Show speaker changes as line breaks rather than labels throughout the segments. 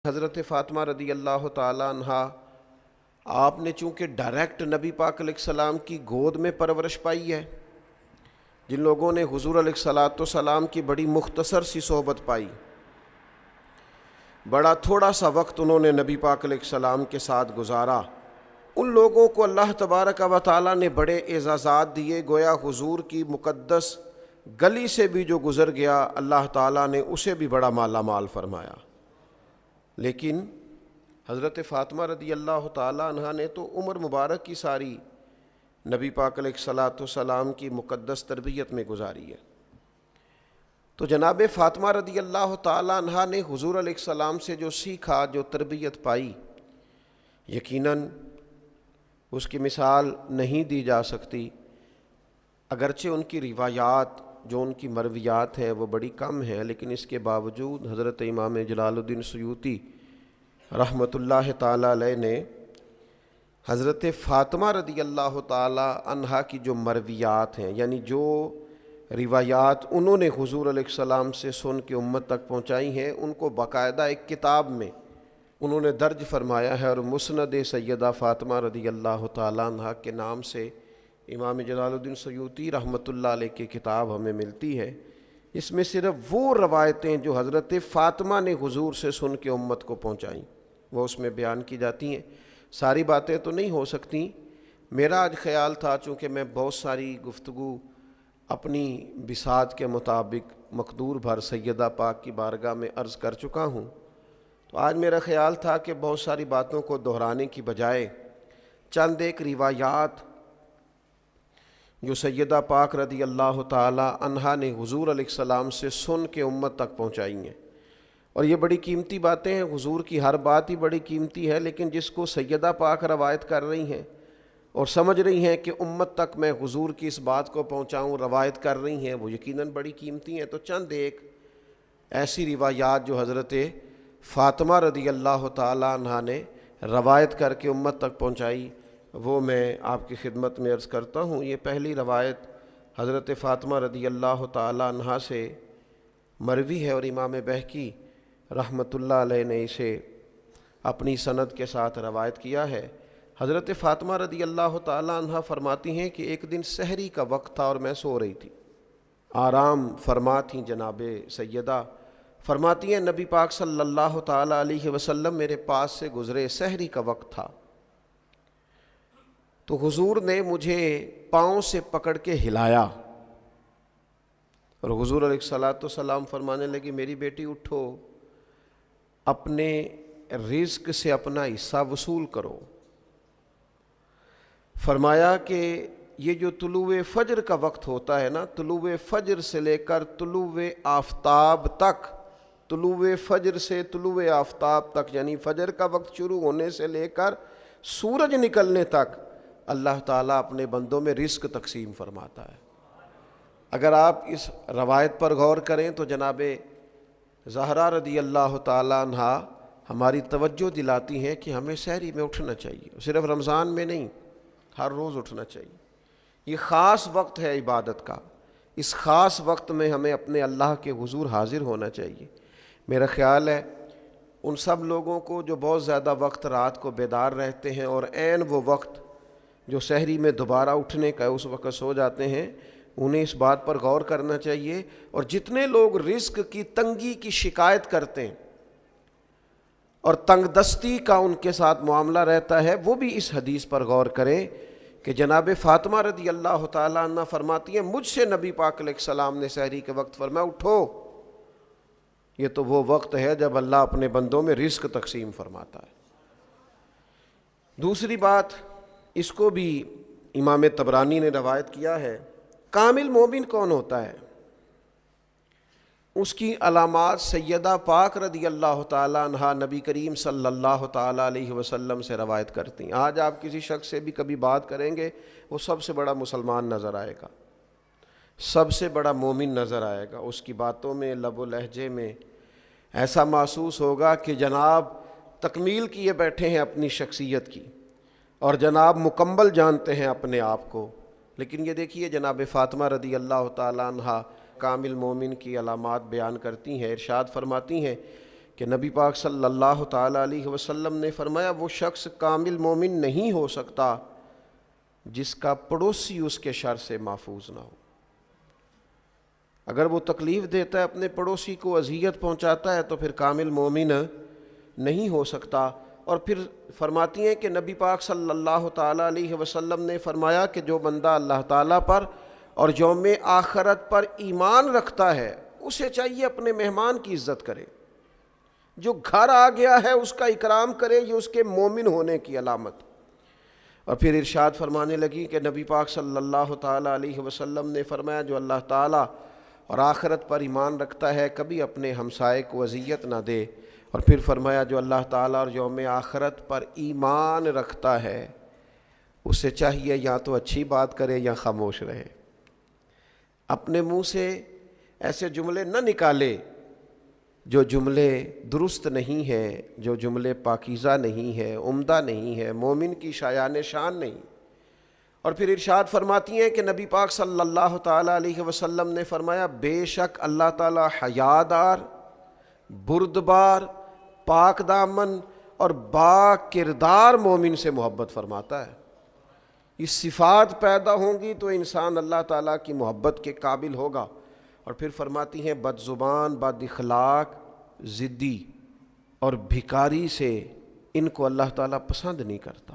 حضرت فاطمہ رضی اللہ تعالیٰ عنہ آپ نے چونکہ ڈائریکٹ نبی پاک علیہ السلام کی گود میں پرورش پائی ہے، جن لوگوں نے حضور علیہ الصلاۃ والسلام کی بڑی مختصر سی صحبت پائی، بڑا تھوڑا سا وقت انہوں نے نبی پاک علیہ السلام کے ساتھ گزارا، ان لوگوں کو اللہ تبارک و تعالیٰ نے بڑے اعزازات دیے، گویا حضور کی مقدس گلی سے بھی جو گزر گیا اللہ تعالیٰ نے اسے بھی بڑا مالا مال فرمایا۔ لیکن حضرت فاطمہ رضی اللہ تعالیٰ عنہ نے تو عمر مبارک کی ساری نبی پاک علیہ الصلاۃ والسلام کی مقدس تربیت میں گزاری ہے۔ تو جناب فاطمہ رضی اللہ تعالیٰ عنہ نے حضور علیہ السلام سے جو سیکھا، جو تربیت پائی، یقیناً اس کی مثال نہیں دی جا سکتی، اگرچہ ان کی روایات جو ان کی مرویات ہیں وہ بڑی کم ہیں، لیکن اس کے باوجود حضرت امام جلال الدین سیوطی رحمۃ اللہ تعالی علیہ نے حضرت فاطمہ رضی اللہ تعالی عنہا کی جو مرویات ہیں، یعنی جو روایات انہوں نے حضور علیہ السلام سے سن کے امت تک پہنچائی ہیں، ان کو باقاعدہ ایک کتاب میں انہوں نے درج فرمایا ہے، اور مسند سیدہ فاطمہ رضی اللہ تعالی عنہا کے نام سے امام جلال الدین سیوطی رحمۃ اللہ علیہ کی کتاب ہمیں ملتی ہے۔ اس میں صرف وہ روایتیں جو حضرت فاطمہ نے حضور سے سن کے امت کو پہنچائیں وہ اس میں بیان کی جاتی ہیں۔ ساری باتیں تو نہیں ہو سکتی، میرا آج خیال تھا چونکہ میں بہت ساری گفتگو اپنی بساط کے مطابق مقدور بھر سیدہ پاک کی بارگاہ میں عرض کر چکا ہوں، تو آج میرا خیال تھا کہ بہت ساری باتوں کو دہرانے کی بجائے چند ایک روایات جو سیدہ پاک رضی اللہ تعالی عنہا نے حضور علیہ السلام سے سن کے امت تک پہنچائی ہیں، اور یہ بڑی قیمتی باتیں ہیں، حضور کی ہر بات ہی بڑی قیمتی ہے، لیکن جس کو سیدہ پاک روایت کر رہی ہیں اور سمجھ رہی ہیں کہ امت تک میں حضور کی اس بات کو پہنچاؤں، روایت کر رہی ہیں، وہ یقیناً بڑی قیمتی ہیں۔ تو چند ایک ایسی روایات جو حضرت فاطمہ رضی اللہ تعالی عنہا نے روایت کر کے امت تک پہنچائی وہ میں آپ کی خدمت میں عرض کرتا ہوں۔ یہ پہلی روایت حضرت فاطمہ رضی اللہ تعالی عنہا سے مروی ہے، اور امام بہقی رحمۃ اللہ علیہ نے اسے اپنی سند کے ساتھ روایت کیا ہے۔ حضرت فاطمہ رضی اللہ تعالی عنہا فرماتی ہیں کہ ایک دن سحری کا وقت تھا اور میں سو رہی تھی، آرام فرما تھیں جناب سیدہ۔ فرماتی ہیں نبی پاک صلی اللہ تعالی علیہ وسلم میرے پاس سے گزرے، سحری کا وقت تھا، تو حضور نے مجھے پاؤں سے پکڑ کے ہلایا، اور حضور علیہ الصلاۃ والسلام فرمانے لگے میری بیٹی اٹھو، اپنے رزق سے اپنا حصہ وصول کرو۔ فرمایا کہ یہ جو طلوع فجر کا وقت ہوتا ہے نا، طلوع فجر سے لے کر طلوع آفتاب تک، طلوع فجر سے طلوع آفتاب تک، یعنی فجر کا وقت شروع ہونے سے لے کر سورج نکلنے تک اللہ تعالیٰ اپنے بندوں میں رزق تقسیم فرماتا ہے۔ اگر آپ اس روایت پر غور کریں تو جناب زہرا رضی اللہ تعالیٰ عنہا ہماری توجہ دلاتی ہیں کہ ہمیں سحری میں اٹھنا چاہیے، صرف رمضان میں نہیں، ہر روز اٹھنا چاہیے۔ یہ خاص وقت ہے عبادت کا، اس خاص وقت میں ہمیں اپنے اللہ کے حضور حاضر ہونا چاہیے۔ میرا خیال ہے ان سب لوگوں کو جو بہت زیادہ وقت رات کو بیدار رہتے ہیں اور عین وہ وقت جو سحری میں دوبارہ اٹھنے کا اس وقت سو جاتے ہیں، انہیں اس بات پر غور کرنا چاہیے، اور جتنے لوگ رزق کی تنگی کی شکایت کرتے ہیں اور تنگ دستی کا ان کے ساتھ معاملہ رہتا ہے، وہ بھی اس حدیث پر غور کریں کہ جناب فاطمہ رضی اللہ تعالیٰ عنہ فرماتی ہیں مجھ سے نبی پاک علیہ السلام نے سحری کے وقت فرمایا اٹھو، یہ تو وہ وقت ہے جب اللہ اپنے بندوں میں رزق تقسیم فرماتا ہے۔ دوسری بات، اس کو بھی امام طبرانی نے روایت کیا ہے، کامل مومن کون ہوتا ہے؟ اس کی علامات سیدہ پاک رضی اللہ تعالی عنہا نبی کریم صلی اللہ تعالی علیہ وسلم سے روایت کرتی ہیں۔ آج آپ کسی شخص سے بھی کبھی بات کریں گے، وہ سب سے بڑا مسلمان نظر آئے گا، سب سے بڑا مومن نظر آئے گا، اس کی باتوں میں، لب و لہجے میں ایسا محسوس ہوگا کہ جناب تکمیل کیے بیٹھے ہیں اپنی شخصیت کی، اور جناب مکمل جانتے ہیں اپنے آپ کو۔ لیکن یہ دیکھیے جناب فاطمہ رضی اللہ تعالی عنہا کامل مومن کی علامات بیان کرتی ہیں، ارشاد فرماتی ہیں کہ نبی پاک صلی اللہ تعالیٰ علیہ وسلم نے فرمایا وہ شخص کامل مومن نہیں ہو سکتا جس کا پڑوسی اس کے شر سے محفوظ نہ ہو۔ اگر وہ تکلیف دیتا ہے اپنے پڑوسی کو، اذیت پہنچاتا ہے، تو پھر کامل مومن نہیں ہو سکتا۔ اور پھر فرماتی ہیں کہ نبی پاک صلی اللہ تعالیٰ علیہ وسلم نے فرمایا کہ جو بندہ اللہ تعالیٰ پر اور یوم آخرت پر ایمان رکھتا ہے اسے چاہیے اپنے مہمان کی عزت کرے، جو گھر آ گیا ہے اس کا اکرام کرے، یہ اس کے مومن ہونے کی علامت۔ اور پھر ارشاد فرمانے لگی کہ نبی پاک صلی اللہ تعالیٰ علیہ وسلم نے فرمایا جو اللہ تعالیٰ اور آخرت پر ایمان رکھتا ہے کبھی اپنے ہمسائے کو اذیت نہ دے۔ اور پھر فرمایا جو اللہ تعالیٰ اور یوم آخرت پر ایمان رکھتا ہے اسے چاہیے یا تو اچھی بات کرے یا خاموش رہے، اپنے منہ سے ایسے جملے نہ نکالے جو جملے درست نہیں ہیں، جو جملے پاکیزہ نہیں ہیں، عمدہ نہیں ہیں، مومن کی شایان شان نہیں۔ اور پھر ارشاد فرماتی ہیں کہ نبی پاک صلی اللہ تعالیٰ علیہ وسلم نے فرمایا بے شک اللہ تعالیٰ حیادار، بردبار، پاک دامن اور با کردار مومن سے محبت فرماتا ہے۔ یہ صفات پیدا ہوں گی تو انسان اللہ تعالیٰ کی محبت کے قابل ہوگا۔ اور پھر فرماتی ہیں بد زبان، بد اخلاق، ضدی اور بھکاری سے ان کو اللہ تعالیٰ پسند نہیں کرتا۔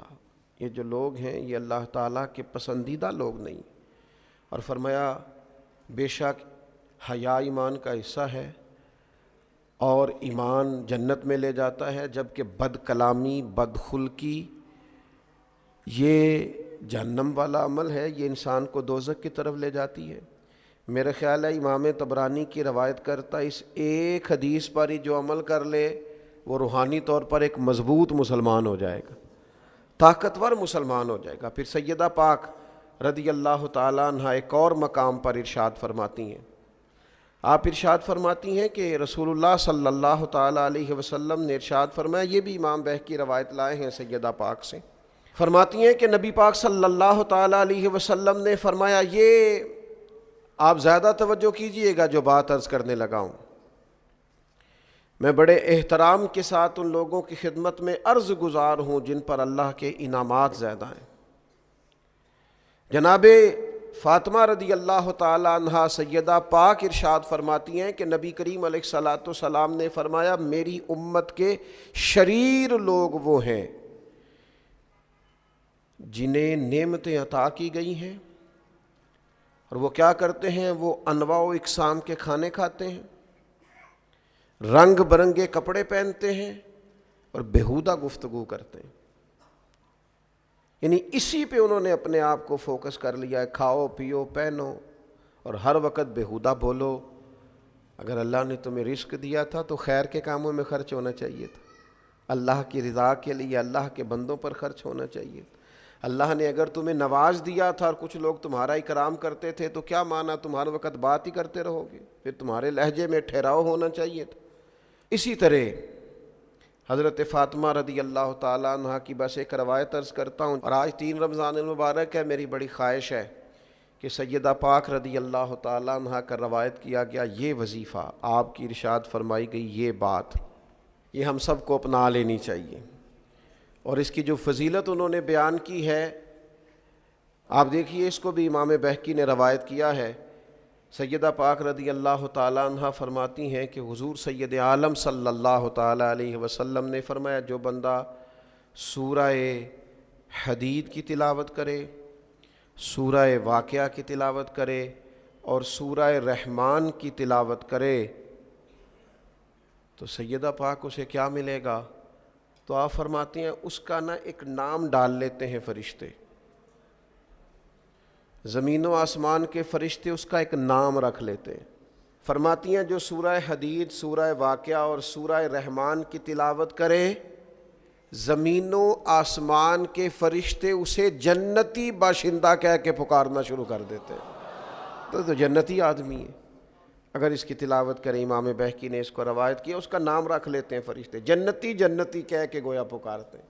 یہ جو لوگ ہیں یہ اللہ تعالیٰ کے پسندیدہ لوگ نہیں۔ اور فرمایا بے شک حیا ایمان کا حصہ ہے اور ایمان جنت میں لے جاتا ہے، جبکہ بد کلامی، بد خلقی یہ جہنم والا عمل ہے، یہ انسان کو دوزخ کی طرف لے جاتی ہے۔ میرا خیال ہے امام طبرانی کی روایت کرتا اس ایک حدیث پر ہی جو عمل کر لے وہ روحانی طور پر ایک مضبوط مسلمان ہو جائے گا، طاقتور مسلمان ہو جائے گا۔ پھر سیدہ پاک رضی اللہ تعالیٰ عنہ ایک اور مقام پر ارشاد فرماتی ہیں، آپ ارشاد فرماتی ہیں کہ رسول اللہ صلی اللہ تعالیٰ علیہ وسلم نے ارشاد فرمایا، یہ بھی امام بہقی روایت لائے ہیں سیدہ پاک سے، فرماتی ہیں کہ نبی پاک صلی اللہ تعالیٰ علیہ وسلم نے فرمایا، یہ آپ زیادہ توجہ کیجئے گا جو بات عرض کرنے لگا ہوں، میں بڑے احترام کے ساتھ ان لوگوں کی خدمت میں عرض گزار ہوں جن پر اللہ کے انعامات زیادہ ہیں۔ جناب فاطمہ رضی اللہ تعالی عنہا سیدہ پاک ارشاد فرماتی ہیں کہ نبی کریم علیہ الصلاۃ والسلام نے فرمایا میری امت کے شریر لوگ وہ ہیں جنہیں نعمتیں عطا کی گئی ہیں اور وہ کیا کرتے ہیں، وہ انواع و اقسام کے کھانے کھاتے ہیں، رنگ برنگے کپڑے پہنتے ہیں اور بیہودہ گفتگو کرتے ہیں۔ یعنی اسی پہ انہوں نے اپنے آپ کو فوکس کر لیا ہے، کھاؤ پیو پہنو اور ہر وقت بیہودہ بولو۔ اگر اللہ نے تمہیں رزق دیا تھا تو خیر کے کاموں میں خرچ ہونا چاہیے تھا، اللہ کی رضا کے لیے اللہ کے بندوں پر خرچ ہونا چاہیے تھا۔ اللہ نے اگر تمہیں نواز دیا تھا اور کچھ لوگ تمہارا اکرام کرتے تھے تو کیا مانا تم ہر وقت بات ہی کرتے رہو گے، پھر تمہارے لہجے میں ٹھہراؤ ہونا چاہیے تھا۔ اسی طرح حضرت فاطمہ رضی اللہ تعالیٰ عنہ کی بس ایک روایت عرض کرتا ہوں، اور آج 3 رمضان المبارک ہے، میری بڑی خواہش ہے کہ سیدہ پاک رضی اللہ تعالیٰ عنہ کا روایت کیا گیا یہ وظیفہ، آپ کی ارشاد فرمائی گئی یہ بات، یہ ہم سب کو اپنا لینی چاہیے۔ اور اس کی جو فضیلت انہوں نے بیان کی ہے آپ دیکھیے، اس کو بھی امام بہقی نے روایت کیا ہے۔ سیدہ پاک رضی اللہ تعالیٰ عنہ فرماتی ہیں کہ حضور سید عالم صلی اللہ تعالیٰ علیہ وسلم نے فرمایا جو بندہ سورہ حدید کی تلاوت کرے، سورہ واقعہ کی تلاوت کرے اور سورہ رحمان کی تلاوت کرے تو سیدہ پاک اسے کیا ملے گا؟ تو آپ فرماتے ہیں اس کا ایک نام ڈال لیتے ہیں فرشتے، زمین و آسمان کے فرشتے اس کا ایک نام رکھ لیتے ہیں۔ فرماتی ہیں جو سورہ حدید، سورہ واقعہ اور سورہ رحمان کی تلاوت کرے زمین و آسمان کے فرشتے اسے جنتی باشندہ کہہ کے پکارنا شروع کر دیتے ہیں۔ تو جنتی آدمی ہے اگر اس کی تلاوت کریں، امام بہقی نے اس کو روایت کیا، اس کا نام رکھ لیتے ہیں فرشتے، جنتی جنتی کہہ کے گویا پکارتے ہیں،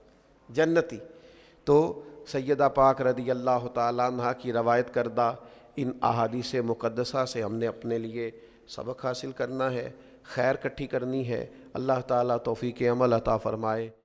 جنتی۔ تو سیدہ پاک رضی اللہ تعالیٰ عنہ کی روایت کردہ ان احادیث مقدسہ سے ہم نے اپنے لیے سبق حاصل کرنا ہے، خیر کٹھی کرنی ہے۔ اللہ تعالیٰ توفیق عمل عطا فرمائے۔